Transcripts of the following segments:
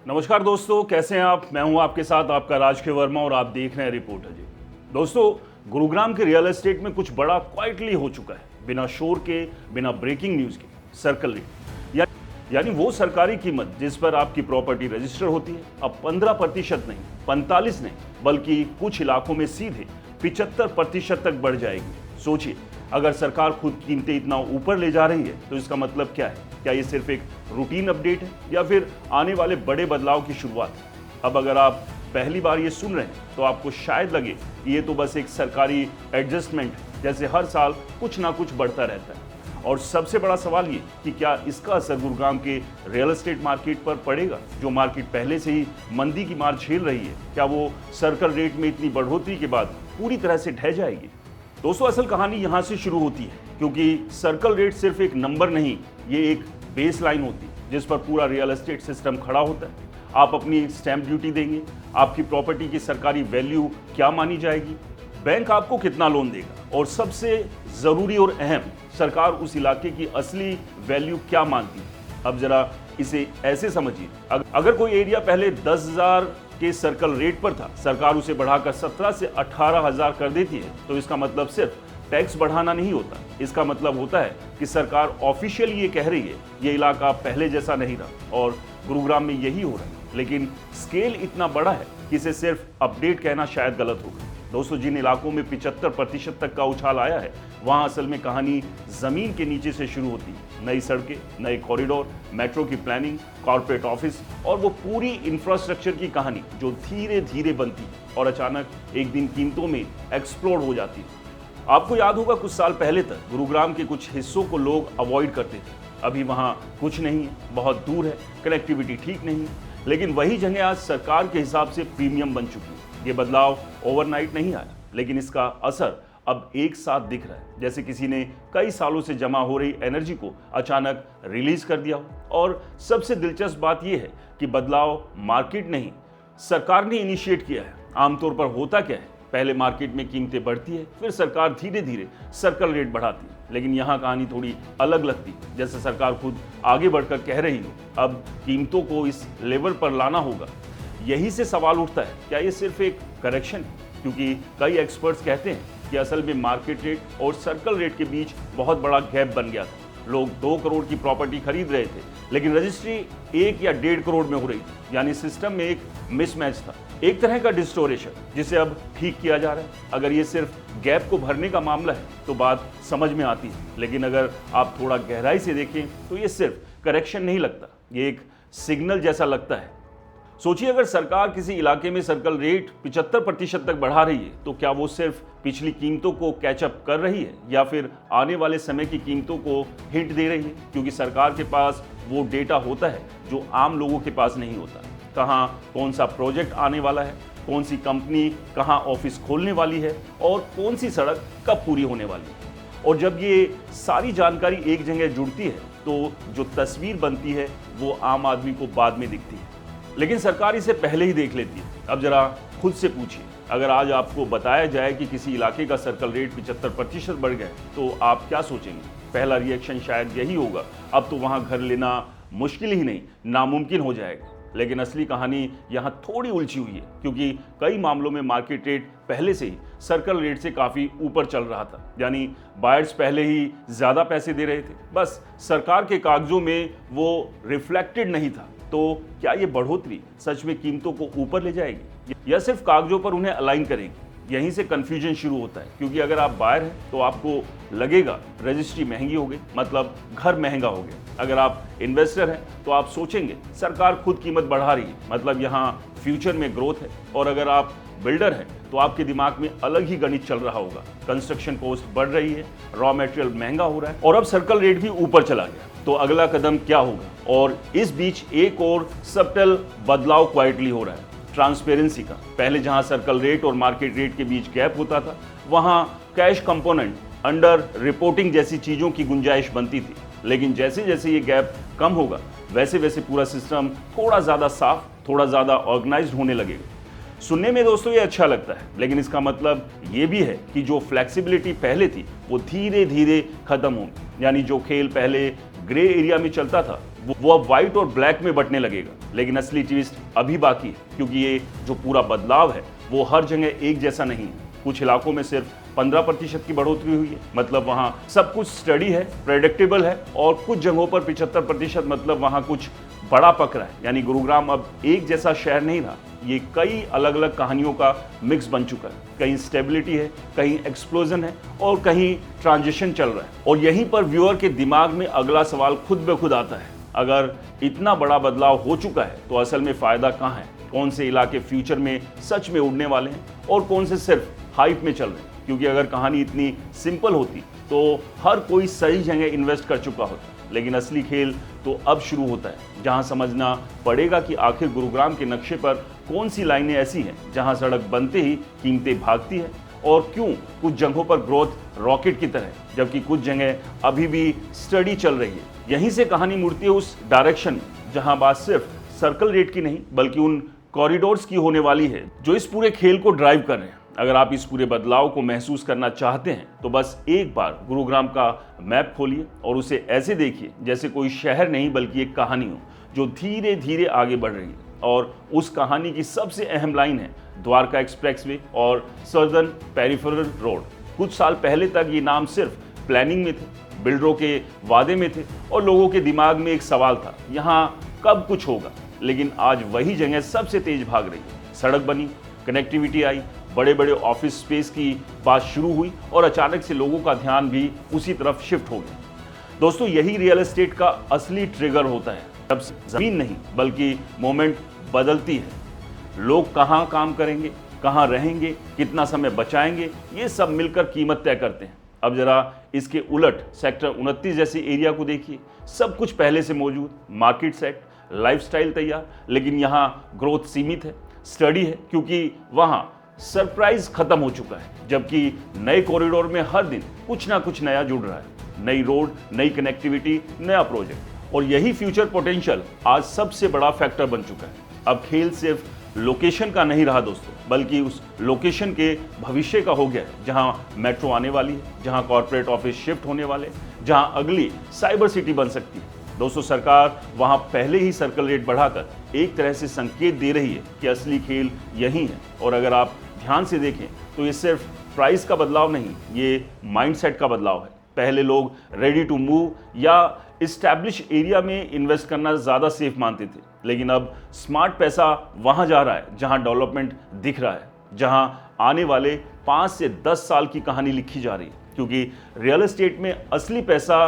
नमस्कार दोस्तों, कैसे हैं आप। मैं हूं आपके साथ आपका राजके वर्मा और आप देख रहे हैं रिपोर्टर जी। दोस्तों, गुरुग्राम के रियल एस्टेट में कुछ बड़ा क्वाइटली हो चुका है, बिना शोर के, बिना ब्रेकिंग न्यूज के। सर्कल रेट यानी वो सरकारी कीमत जिस पर आपकी प्रॉपर्टी रजिस्टर होती है, अब 15% नहीं, 45 नहीं, बल्कि कुछ इलाकों में सीधे 75% तक बढ़ जाएगी। सोचिए, अगर सरकार खुद कीमतें इतना ऊपर ले जा रही है तो इसका मतलब क्या है? क्या ये सिर्फ एक रूटीन अपडेट है या फिर आने वाले बड़े बदलाव की शुरुआत है? अब अगर आप पहली बार ये सुन रहे हैं तो आपको शायद लगे कि ये तो बस एक सरकारी एडजस्टमेंट है, जैसे हर साल कुछ ना कुछ बढ़ता रहता है। और सबसे बड़ा सवाल ये कि क्या इसका असर गुरुग्राम के रियल एस्टेट मार्केट पर पड़ेगा, जो मार्केट पहले से ही मंदी की मार झेल रही है? क्या वो सर्कल रेट में इतनी बढ़ोतरी के बाद पूरी तरह से ढह जाएगी? दोस्तों, असल कहानी यहाँ से शुरू होती है, क्योंकि सर्कल रेट सिर्फ एक नंबर नहीं, ये एक बेस लाइन होती है जिस पर पूरा रियल एस्टेट सिस्टम खड़ा होता है। आप अपनी स्टैंप ड्यूटी देंगे, आपकी प्रॉपर्टी की सरकारी वैल्यू क्या मानी जाएगी, बैंक आपको कितना लोन देगा, और सबसे ज़रूरी और अहम, सरकार उस इलाके की असली वैल्यू क्या मानती है। अब जरा इसे ऐसे समझिए, अगर कोई एरिया पहले 10,000 के सर्कल रेट पर था, सरकार उसे बढ़ाकर 17 से 18,000 कर देती है, तो इसका मतलब सिर्फ टैक्स बढ़ाना नहीं होता। इसका मतलब होता है कि सरकार ऑफिशियली ये कह रही है ये इलाका पहले जैसा नहीं रहा, और गुरुग्राम में यही हो रहा है। लेकिन स्केल इतना बड़ा है कि इसे सिर्फ अपडेट कहना शायद गलत होगा। दोस्तों, जिन इलाकों में 75% तक का उछाल आया है, वहाँ असल में कहानी ज़मीन के नीचे से शुरू होती है। नई सड़कें, नए कॉरिडोर, मेट्रो की प्लानिंग, कॉर्पोरेट ऑफिस और वो पूरी इंफ्रास्ट्रक्चर की कहानी जो धीरे धीरे बनती है और अचानक एक दिन कीमतों में एक्सप्लोड हो जाती है। आपको याद होगा, कुछ साल पहले तक गुरुग्राम के कुछ हिस्सों को लोग अवॉइड करते थे। अभी वहाँ कुछ नहीं है, बहुत दूर है, कनेक्टिविटी ठीक नहीं है, लेकिन वही जगह आज सरकार के हिसाब से प्रीमियम बन चुकी है। ये बदलाव ओवरनाइट नहीं आया, लेकिन इसका असर अब एक साथ दिख रहा है, जैसे किसी ने कई सालों से जमा हो रही एनर्जी को अचानक रिलीज कर दिया हो। और सबसे दिलचस्प बात यह है कि बदलाव मार्केट नहीं, सरकार ने इनिशिएट किया है। आमतौर पर होता क्या है, पहले मार्केट में कीमतें बढ़ती है, फिर सरकार धीरे धीरे सर्कल रेट बढ़ाती है। लेकिन यहाँ कहानी थोड़ी अलग लगती है, जैसे सरकार खुद आगे बढ़कर कह रही हो अब कीमतों को इस लेवल पर लाना होगा। यही से सवाल उठता है, क्या ये सिर्फ एक करेक्शन है? क्योंकि कई एक्सपर्ट्स कहते हैं कि असल में मार्केट रेट और सर्कल रेट के बीच बहुत बड़ा गैप बन गया था। लोग 2 करोड़ की प्रॉपर्टी खरीद रहे थे, लेकिन रजिस्ट्री 1 या 1.5 करोड़ में हो रही थी। यानी सिस्टम में एक मिसमैच था, एक तरह का डिस्टोरेशन, जिसे अब ठीक किया जा रहा है। अगर ये सिर्फ गैप को भरने का मामला है तो बात समझ में आती है, लेकिन अगर आप थोड़ा गहराई से देखें तो ये सिर्फ करेक्शन नहीं लगता, ये एक सिग्नल जैसा लगता है। सोचिए, अगर सरकार किसी इलाके में सर्कल रेट 75% तक बढ़ा रही है, तो क्या वो सिर्फ पिछली कीमतों को कैचअप कर रही है या फिर आने वाले समय की कीमतों को हिंट दे रही है? क्योंकि सरकार के पास वो डेटा होता है जो आम लोगों के पास नहीं होता। कहाँ कौन सा प्रोजेक्ट आने वाला है, कौन सी कंपनी कहाँ ऑफिस खोलने वाली है और कौन सी सड़क कब पूरी होने वाली है। और जब ये सारी जानकारी एक जगह जुड़ती है तो जो तस्वीर बनती है वो आम आदमी को बाद में दिखती है, लेकिन सरकार इसे पहले ही देख लेती है। अब जरा खुद से पूछिए, अगर आज आपको बताया जाए कि किसी इलाके का सर्कल रेट 75% बढ़ गया तो आप क्या सोचेंगे? पहला रिएक्शन शायद यही होगा, अब तो वहाँ घर लेना मुश्किल ही नहीं, नामुमकिन हो जाएगा। लेकिन असली कहानी यहाँ थोड़ी उलझी हुई है, क्योंकि कई मामलों में मार्केट रेट पहले से ही सर्कल रेट से काफ़ी ऊपर चल रहा था। यानी बायर्स पहले ही ज़्यादा पैसे दे रहे थे, बस सरकार के कागजों में वो रिफ्लेक्टेड नहीं था। तो क्या ये बढ़ोतरी सच में कीमतों को ऊपर ले जाएगी या सिर्फ कागजों पर उन्हें अलाइन करेगी? यहीं से कंफ्यूजन शुरू होता है, क्योंकि अगर आप बायर हैं तो आपको लगेगा रजिस्ट्री महंगी हो गई, मतलब घर महंगा हो गया। अगर आप इन्वेस्टर हैं तो आप सोचेंगे सरकार खुद कीमत बढ़ा रही है, मतलब यहाँ फ्यूचर में ग्रोथ है। और अगर आप बिल्डर हैं तो आपके दिमाग में अलग ही गणित चल रहा होगा, कंस्ट्रक्शन कॉस्ट बढ़ रही है, रॉ मटेरियल महंगा हो रहा है और अब सर्कल रेट भी ऊपर चला गया, तो अगला कदम क्या होगा? और इस बीच एक और सबटल बदलाव क्वाइटली हो रहा है, ट्रांसपेरेंसी का। पहले जहां सर्कल रेट और मार्केट रेट के बीच गैप होता था, वहां कैश कंपोनेंट, अंडर रिपोर्टिंग जैसी चीजों की गुंजाइश बनती थी। लेकिन जैसे जैसे ये गैप कम होगा, वैसे वैसे पूरा सिस्टम थोड़ा ज़्यादा साफ, थोड़ा ज़्यादा ऑर्गेनाइज्ड होने लगेगा। सुनने में दोस्तों ये अच्छा लगता है, लेकिन इसका मतलब ये भी है कि जो फ्लेक्सिबिलिटी पहले थी वो धीरे धीरे खत्म होगी। यानी जो खेल पहले ग्रे एरिया में चलता था वो अब व्हाइट और ब्लैक में बंटने लगेगा। लेकिन असली ट्विस्ट अभी बाकी है, क्योंकि ये जो पूरा बदलाव है वो हर जगह एक जैसा नहीं है। कुछ इलाकों में सिर्फ 15% की बढ़ोतरी हुई है, मतलब वहां सब कुछ स्टडी है, प्रेडिक्टेबल है, और कुछ जगहों पर 75%, मतलब वहां कुछ बड़ा पकड़ा है। यानी गुरुग्राम अब एक जैसा शहर नहीं रहा, ये कई अलग अलग कहानियों का मिक्स बन चुका है। कहीं स्टेबिलिटी है, कहीं एक्सप्लोजन है, और कहीं ट्रांजिशन चल रहा है। और यहीं पर व्यूअर के दिमाग में अगला सवाल खुद ब खुद आता है, अगर इतना बड़ा बदलाव हो चुका है तो असल में फायदा कहाँ है? कौन से इलाके फ्यूचर में सच में उड़ने वाले हैं और कौन से सिर्फ हाइप में चल रहे हैं? क्योंकि अगर कहानी इतनी सिंपल होती तो हर कोई सही जगह इन्वेस्ट कर चुका होता, लेकिन असली खेल तो अब शुरू होता है, जहां समझना पड़ेगा कि आखिर गुरुग्राम के नक्शे पर कौन सी लाइनें ऐसी हैं जहां सड़क बनते ही कीमतें भागती है, और क्यों कुछ जगहों पर ग्रोथ रॉकेट की तरह जबकि कुछ जगह अभी भी स्टडी चल रही है। यहीं से कहानी मुड़ती है उस डायरेक्शन में जहां बात सिर्फ सर्कल रेट की नहीं बल्कि उन कॉरिडोर्स की होने वाली है जो इस पूरे खेल को ड्राइव कर रहे हैं। अगर आप इस पूरे बदलाव को महसूस करना चाहते हैं तो बस एक बार गुरुग्राम का मैप खोलिए और उसे ऐसे देखिए जैसे कोई शहर नहीं बल्कि एक कहानी हो जो धीरे धीरे आगे बढ़ रही है। और उस कहानी की सबसे अहम लाइन है द्वारका एक्सप्रेसवे और सदर्न पेरिफेरल रोड। कुछ साल पहले तक ये नाम सिर्फ प्लानिंग में थे, बिल्डरों के वादे में थे, और लोगों के दिमाग में एक सवाल था, यहाँ कब कुछ होगा। लेकिन आज वही जगह सबसे तेज भाग रही है। सड़क बनी, कनेक्टिविटी आई, बड़े बड़े ऑफिस स्पेस की बात शुरू हुई, और अचानक से लोगों का ध्यान भी उसी तरफ शिफ्ट हो गया। दोस्तों, यही रियल एस्टेट का असली ट्रिगर होता है। जब जमीन नहीं बल्कि मोमेंट बदलती है, लोग कहाँ काम करेंगे, कहाँ रहेंगे, कितना समय बचाएंगे, ये सब मिलकर कीमत तय करते हैं। अब जरा इसके उलट सेक्टर 29 जैसे एरिया को देखिए। सब कुछ पहले से मौजूद, मार्केट सेट, लाइफस्टाइल तैयार, लेकिन यहाँ ग्रोथ सीमित है, स्टडी है, क्योंकि वहाँ सरप्राइज खत्म हो चुका है। जबकि नए कॉरिडोर में हर दिन कुछ ना कुछ नया जुड़ रहा है, नई रोड, नई कनेक्टिविटी, नया प्रोजेक्ट। और यही फ्यूचर पोटेंशियल आज सबसे बड़ा फैक्टर बन चुका है। अब खेल सिर्फ लोकेशन का नहीं रहा दोस्तों, बल्कि उस लोकेशन के भविष्य का हो गया है, जहां मेट्रो आने वाली है, जहां कॉर्पोरेट ऑफिस शिफ्ट होने वाले, जहां अगली साइबर सिटी बन सकती है। दोस्तों, सरकार वहां पहले ही सर्कल रेट बढ़ाकर एक तरह से संकेत दे रही है कि असली खेल यही है। और अगर आप ध्यान से देखें तो ये सिर्फ प्राइस का बदलाव नहीं, ये माइंडसेट का बदलाव है। पहले लोग रेडी टू मूव या इस्टेब्लिश एरिया में इन्वेस्ट करना ज़्यादा सेफ मानते थे, लेकिन अब स्मार्ट पैसा वहाँ जा रहा है जहाँ डेवलपमेंट दिख रहा है, जहाँ आने वाले 5 से 10 साल की कहानी लिखी जा रही है। क्योंकि रियल एस्टेट में असली पैसा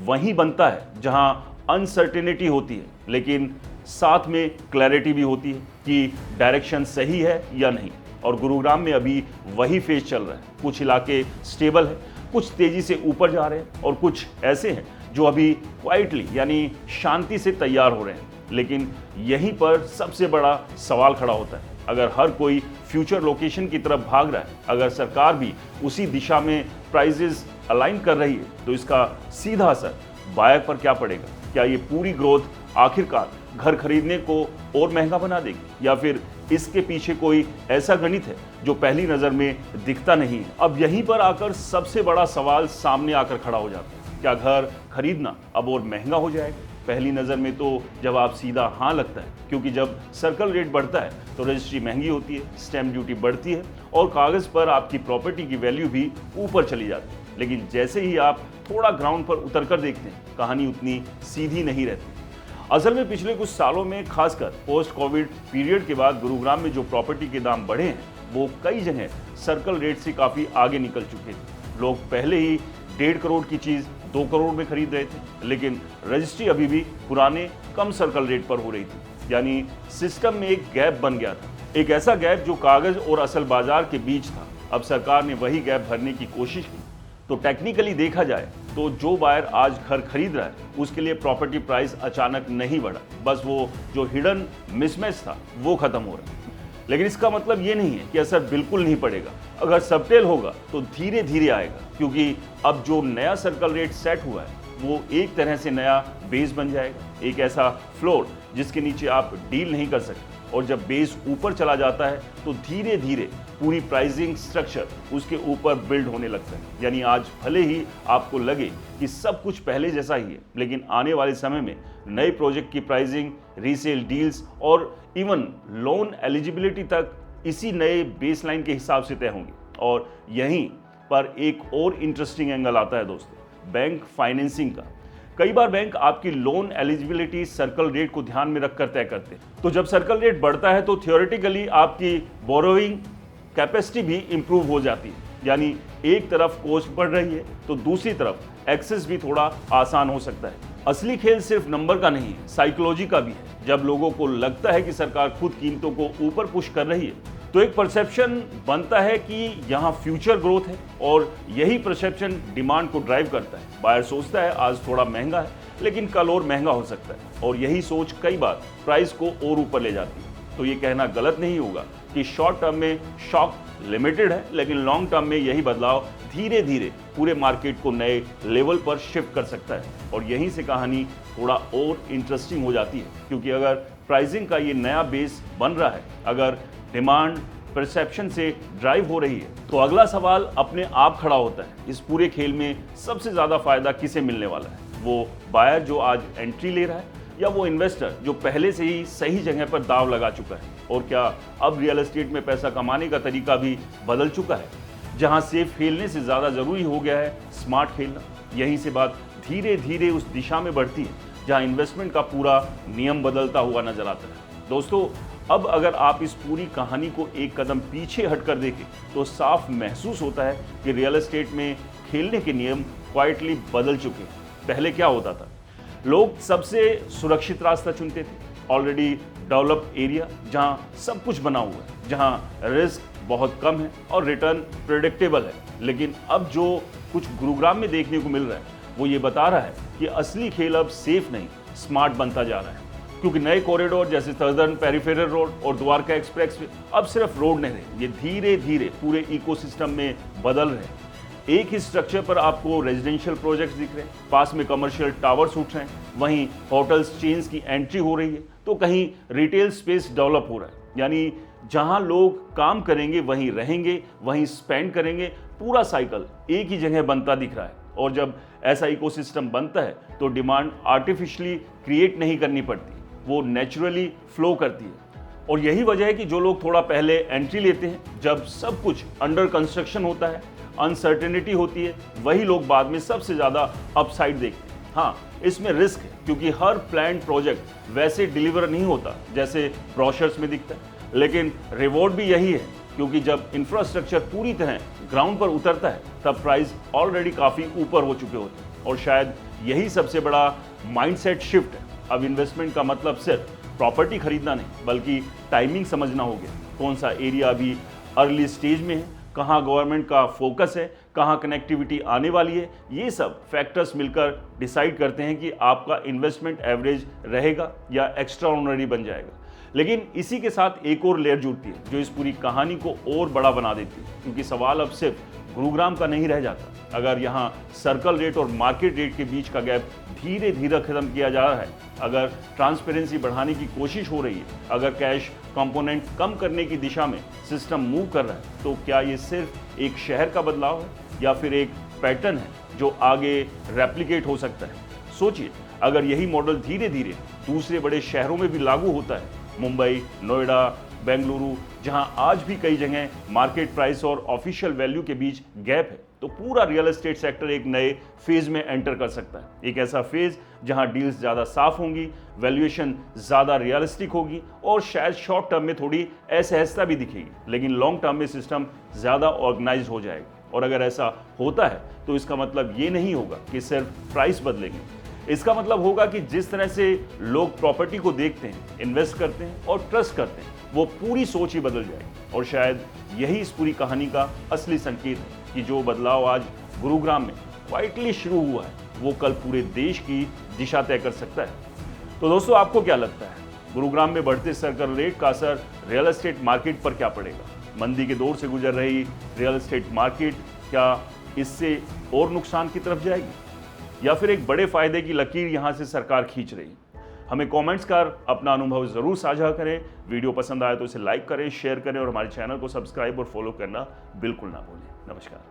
वहीं बनता है जहाँ अनसर्टेनिटी होती है, लेकिन साथ में क्लैरिटी भी होती है कि डायरेक्शन सही है या नहीं। और गुरुग्राम में अभी वही फेज चल रहा है। कुछ इलाके स्टेबल है, कुछ तेजी से ऊपर जा रहे हैं, और कुछ ऐसे हैं जो अभी क्वाइटली यानी शांति से तैयार हो रहे हैं। लेकिन यहीं पर सबसे बड़ा सवाल खड़ा होता है, अगर हर कोई फ्यूचर लोकेशन की तरफ भाग रहा है, अगर सरकार भी उसी दिशा में प्राइजेस अलाइन कर रही है, तो इसका सीधा असर बायर पर क्या पड़ेगा? क्या ये पूरी ग्रोथ आखिरकार घर खरीदने को और महंगा बना देगी, या फिर इसके पीछे कोई ऐसा गणित है जो पहली नज़र में दिखता नहीं है? अब यहीं पर आकर सबसे बड़ा सवाल सामने आकर खड़ा हो जाता है, क्या घर खरीदना अब और महंगा हो जाएगा? पहली नज़र में तो जवाब सीधा हाँ लगता है, क्योंकि जब सर्कल रेट बढ़ता है तो रजिस्ट्री महंगी होती है, स्टैम्प ड्यूटी बढ़ती है, और कागज़ पर आपकी प्रॉपर्टी की वैल्यू भी ऊपर चली जाती है। लेकिन जैसे ही आप थोड़ा ग्राउंड पर उतर कर देखते हैं, कहानी उतनी सीधी नहीं रहती। असल में पिछले कुछ सालों में, खासकर पोस्ट कोविड पीरियड के बाद, गुरुग्राम में जो प्रॉपर्टी के दाम बढ़े हैं वो कई जगह सर्कल रेट से काफ़ी आगे निकल चुके थे। लोग पहले ही 1.5 करोड़ की चीज़ 2 करोड़ में खरीद रहे थे, लेकिन रजिस्ट्री अभी भी पुराने कम सर्कल रेट पर हो रही थी। यानी सिस्टम में एक गैप बन गया था, एक ऐसा गैप जो कागज़ और असल बाजार के बीच था। अब सरकार ने वही गैप भरने की कोशिश की। तो टेक्निकली देखा जाए तो जो बायर आज घर खरीद रहा है उसके लिए प्रॉपर्टी प्राइस अचानक नहीं बढ़ा, बस वो जो हिडन मिसमैच था वो खत्म हो रहा है। लेकिन इसका मतलब ये नहीं है कि असर बिल्कुल नहीं पड़ेगा। अगर सबटेल होगा तो धीरे धीरे आएगा, क्योंकि अब जो नया सर्कल रेट सेट हुआ है वो एक तरह से नया बेस बन जाएगा, एक ऐसा फ्लोर जिसके नीचे आप डील नहीं कर सकते। और जब बेस ऊपर चला जाता है तो धीरे धीरे पूरी प्राइसिंग स्ट्रक्चर उसके ऊपर बिल्ड होने लगता है। यानी आज भले ही आपको लगे कि सब कुछ पहले जैसा ही है, लेकिन आने वाले समय में नए प्रोजेक्ट की प्राइसिंग, रीसेल डील्स और इवन लोन एलिजिबिलिटी तक इसी नए बेसलाइन के हिसाब से तय होंगी। और यहीं पर एक और इंटरेस्टिंग एंगल आता है दोस्तों, बैंक फाइनेंसिंग का। कई बार बैंक आपकी लोन एलिजिबिलिटी सर्कल रेट को ध्यान में रखकर तय करते हैं। तो जब सर्कल रेट बढ़ता है तो थियोरेटिकली आपकी बोरोइंग कैपेसिटी भी इंप्रूव हो जाती है। यानी एक तरफ कॉस्ट बढ़ रही है तो दूसरी तरफ एक्सेस भी थोड़ा आसान हो सकता है। असली खेल सिर्फ नंबर का नहीं है, साइकोलॉजी का भी है। जब लोगों को लगता है कि सरकार खुद कीमतों को ऊपर पुश कर रही है तो एक परसेप्शन बनता है कि यहाँ फ्यूचर ग्रोथ है, और यही परसेप्शन डिमांड को ड्राइव करता है। बायर सोचता है आज थोड़ा महंगा है लेकिन कल और महंगा हो सकता है, और यही सोच कई बार प्राइस को और ऊपर ले जाती है। तो ये कहना गलत नहीं होगा कि शॉर्ट टर्म में शॉक लिमिटेड है, लेकिन लॉन्ग टर्म में यही बदलाव धीरे धीरे पूरे मार्केट को नए लेवल पर शिफ्ट कर सकता है। और यहीं से कहानी थोड़ा और इंटरेस्टिंग हो जाती है, क्योंकि अगर प्राइसिंग का ये नया बेस बन रहा है, अगर डिमांड परसेप्शन से ड्राइव हो रही है, तो अगला सवाल अपने आप खड़ा होता है, इस पूरे खेल में सबसे ज्यादा फायदा किसे मिलने वाला है? वो बायर जो आज एंट्री ले रहा है, या वो इन्वेस्टर जो पहले से ही सही जगह पर दाव लगा चुका है? और क्या अब रियल एस्टेट में पैसा कमाने का तरीका भी बदल चुका है, जहां सेफ खेलने से ज्यादा जरूरी हो गया है स्मार्ट खेलना? यहीं से बात धीरे धीरे उस दिशा में बढ़ती है जहां इन्वेस्टमेंट का पूरा नियम बदलता हुआ नजर आता है। दोस्तों, अब अगर आप इस पूरी कहानी को एक कदम पीछे हटकर देखें तो साफ महसूस होता है कि रियल एस्टेट में खेलने के नियम क्वाइटली बदल चुके हैं। पहले क्या होता था? लोग सबसे सुरक्षित रास्ता चुनते थे, ऑलरेडी डेवलप्ड एरिया जहां सब कुछ बना हुआ है, जहां रिस्क बहुत कम है और रिटर्न प्रेडिक्टेबल है। लेकिन अब जो कुछ गुरुग्राम में देखने को मिल रहा है वो ये बता रहा है कि असली खेल अब सेफ नहीं, स्मार्ट बनता जा रहा है। क्योंकि नए कॉरिडोर जैसे सर्दर्न पेरिफेरल रोड और द्वारका एक्सप्रेस अब सिर्फ रोड नहीं रहे, ये धीरे धीरे पूरे इकोसिस्टम में बदल रहे हैं। एक ही स्ट्रक्चर पर आपको रेजिडेंशियल प्रोजेक्ट्स दिख रहे हैं, पास में कमर्शियल टावर्स उठ रहे हैं, वहीं होटल्स चेन्स की एंट्री हो रही है, तो कहीं रिटेल स्पेस डेवलप हो रहा है। यानी जहां लोग काम करेंगे वहीं रहेंगे, वहीं स्पेंड करेंगे, पूरा साइकिल एक ही जगह बनता दिख रहा है। और जब ऐसा इकोसिस्टम बनता है तो डिमांड आर्टिफिशियली क्रिएट नहीं करनी पड़ती, वो नेचुरली फ्लो करती है। और यही वजह है कि जो लोग थोड़ा पहले एंट्री लेते हैं, जब सब कुछ अंडर कंस्ट्रक्शन होता है, अनसर्टेनिटी होती है, वही लोग बाद में सबसे ज़्यादा अपसाइड देखते हैं। हाँ, इसमें रिस्क है, क्योंकि हर प्लान्ड प्रोजेक्ट वैसे डिलीवर नहीं होता जैसे ब्रोशर्स में दिखता है, लेकिन रिवॉर्ड भी यही है, क्योंकि जब इंफ्रास्ट्रक्चर पूरी तरह ग्राउंड पर उतरता है तब प्राइस ऑलरेडी काफ़ी ऊपर हो चुके होते हैं। और शायद यही सबसे बड़ा माइंडसेट शिफ्ट है। अब इन्वेस्टमेंट का मतलब सिर्फ प्रॉपर्टी खरीदना नहीं, बल्कि टाइमिंग समझना हो गया। कौन सा एरिया अभी अर्ली स्टेज में है, कहाँ गवर्नमेंट का फोकस है, कहाँ कनेक्टिविटी आने वाली है, ये सब फैक्टर्स मिलकर डिसाइड करते हैं कि आपका इन्वेस्टमेंट एवरेज रहेगा या एक्स्ट्राऑर्डिनरी बन जाएगा। लेकिन इसी के साथ एक और लेयर जुड़ती है जो इस पूरी कहानी को और बड़ा बना देती है, क्योंकि सवाल अब सिर्फ गुरुग्राम का नहीं रह जाता। अगर यहाँ सर्कल रेट और मार्केट रेट के बीच का गैप धीरे धीरे खत्म किया जा रहा है, अगर ट्रांसपेरेंसी बढ़ाने की कोशिश हो रही है, अगर कैश कंपोनेंट कम करने की दिशा में सिस्टम मूव कर रहा है, तो क्या ये सिर्फ एक शहर का बदलाव है या फिर एक पैटर्न है जो आगे रेप्लिकेट हो सकता है? सोचिए, अगर यही मॉडल धीरे धीरे दूसरे बड़े शहरों में भी लागू होता है, मुंबई, नोएडा, बेंगलुरु, जहां आज भी कई जगह मार्केट प्राइस और ऑफिशियल वैल्यू के बीच गैप है, तो पूरा रियल एस्टेट सेक्टर एक नए फेज में एंटर कर सकता है। एक ऐसा फेज जहां डील्स ज़्यादा साफ होंगी, वैल्यूएशन ज़्यादा रियलिस्टिक होगी और शायद शॉर्ट टर्म में थोड़ी असहजता भी दिखेगी, लेकिन लॉन्ग टर्म में सिस्टम ज़्यादा ऑर्गेनाइज हो जाएगा। और अगर ऐसा होता है तो इसका मतलब ये नहीं होगा कि सिर्फ प्राइस बदलेंगे, इसका मतलब होगा कि जिस तरह से लोग प्रॉपर्टी को देखते हैं, इन्वेस्ट करते हैं और ट्रस्ट करते हैं, वो पूरी सोच ही बदल जाएगी। और शायद यही इस पूरी कहानी का असली संकेत है कि जो बदलाव आज गुरुग्राम में क्वाइटली शुरू हुआ है, वो कल पूरे देश की दिशा तय कर सकता है। तो दोस्तों, आपको क्या लगता है, गुरुग्राम में बढ़ते सर्कल रेट का असर रियल एस्टेट मार्केट पर क्या पड़ेगा? मंदी के दौर से गुजर रही रियल एस्टेट मार्केट क्या इससे और नुकसान की तरफ जाएगी? या फिर एक बड़े फायदे की लकीर यहां से सरकार खींच रही? हमें कमेंट्स कर अपना अनुभव जरूर साझा करें। वीडियो पसंद आए तो इसे लाइक करें, शेयर करें और हमारे चैनल को सब्सक्राइब और फॉलो करना बिल्कुल ना भूलें। नमस्कार।